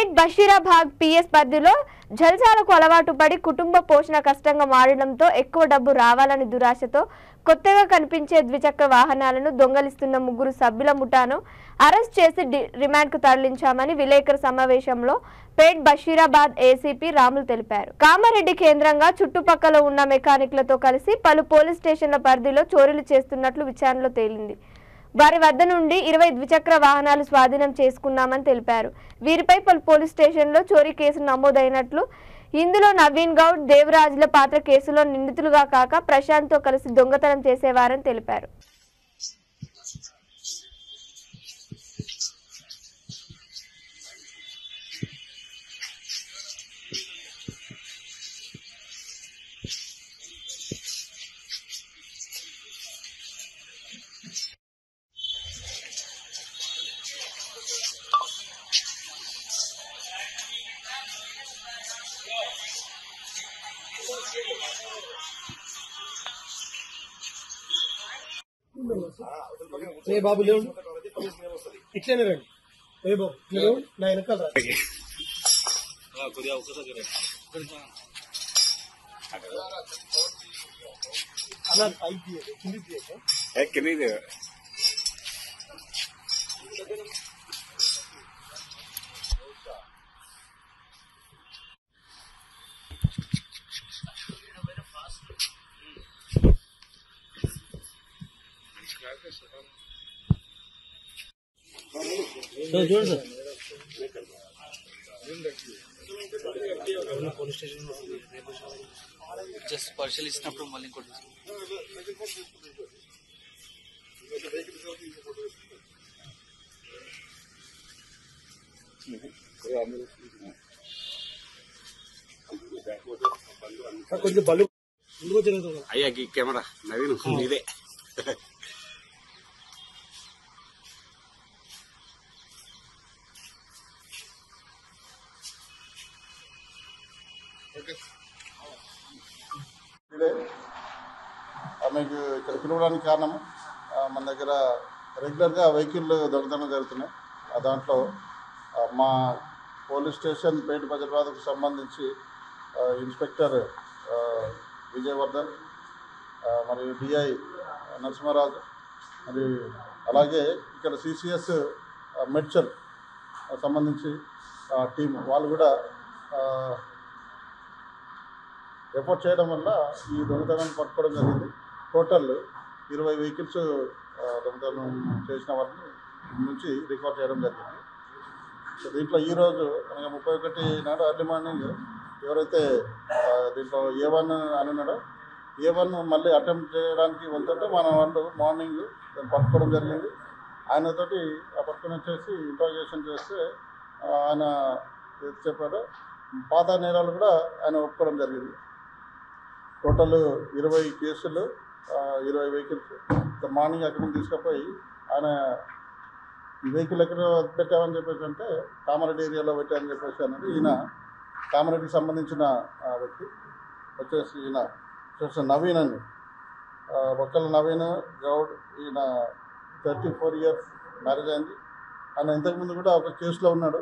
పేట్ Basheerabad PS పరిధిలో జల్సాలకు అలవాటు పడి కుటుంబ పోషణ కష్టంగా మారడంతో ఎక్కువ డబ్బు రావాలని దురాశతో కొత్తగా కనిపించే ద్విచక్ర వాహనాలను దొంగలిస్తున్న 3 సభ్యుల ముఠాను అరెస్ట్ చేసి రిమాండ్కు తరలించామని విలేకరుల సమావేశంలో పేట్ బషీరాబాద్ ఏసీపీ రాములు తెలిపారు. కామారెడ్డి కేంద్రంగా చుట్టుపక్కల ఉన్న మెకానిక్లతో కలిసి పలు పోలీస్ స్టేషన్ల పరిధిలో చోరీలు చేస్తున్నట్లు విచారణలో తేలింది. వారి వద్ద నుండి 20 ద్విచక్ర వాహనాలు స్వాధీనం చేసుకున్నామని తెలిపారు. వీరిపై పలు పోలీస్ స్టేషన్లో చోరీ కేసులు నమోదైనట్లు, ఇందులో నవీన్ గౌడ్, దేవరాజ్ల పాత్ర కేసులో నిందితులుగా కాక ప్రశాంత్తో కలిసి దొంగతనం చేసేవారని తెలిపారు. ఏ బాబు లేవు ఇట్లనే రండి. ఏ బాబు లేవు నా వెనకాల రా. అలా కింది చూడండి sir, police station just partial ఇచ్చినప్పుడు మళ్ళీ ఇంకోటి కొంచెం బలు ముందుకు తిరుగుతుంది. అయ్యా ఈ కెమెరా నవీన్ ఇదే మీకు ఇక్కడ పిలవడానికి కారణము మన దగ్గర రెగ్యులర్గా వెహికల్ దొంగతనం జరుగుతున్నాయి. దాంట్లో మా పోలీస్ స్టేషన్ పేట బజర్బాద్కు సంబంధించి ఇన్స్పెక్టర్ విజయవర్ధన్ మరియు డిఐ నరసింహరాజు మరి అలాగే ఇక్కడ సిసిఎస్ మెడ్చల్ సంబంధించి టీం వాళ్ళు కూడా రిపోర్ట్ చేయడం వల్ల ఈ దొంగతనాన్ని పట్టుకోవడం జరిగింది. టోటల్ 20 వెహికల్స్ దొంగతనం చేసిన వారిని నుంచి రికవర్ చేయడం జరిగింది. సో దీంట్లో ఈరోజు అనగా 31 నాడు ఎర్లీ మార్నింగ్ ఎవరైతే దీంట్లో A1 అని ఉన్నాడో A1 మళ్ళీ అటెంప్ట్ చేయడానికి వెళ్తుంటే మన వాళ్ళు మార్నింగ్ దాన్ని పట్టుకోవడం జరిగింది. ఆయనతోటి పట్టుకొని వచ్చేసి ఇంట్రాగేషన్ చేస్తే ఆయన చెప్పాడు పాత నేరాలు కూడా ఆయన ఒప్పుకోవడం జరిగింది. టోటల్ 20 కేసులు 20 వెహికల్స్ మార్నింగ్ అక్కడి నుంచి తీసుకుపోయి ఆయన ఈ వెహికల్ ఎక్కడ పెట్టామని చెప్పేసి అంటే కామారెడ్డి ఏరియాలో పెట్టామని చెప్పేసి అన్నది. ఈయన కామారెడ్డికి సంబంధించిన వ్యక్తి వచ్చేసి ఈయన నవీన్ అండి, ఒక్కల నవీన్ గౌడ్. ఈయన 34 ఇయర్స్ మ్యారేజ్ అయింది. ఆయన ఇంతకుముందు కూడా ఒక కేసులో ఉన్నాడు.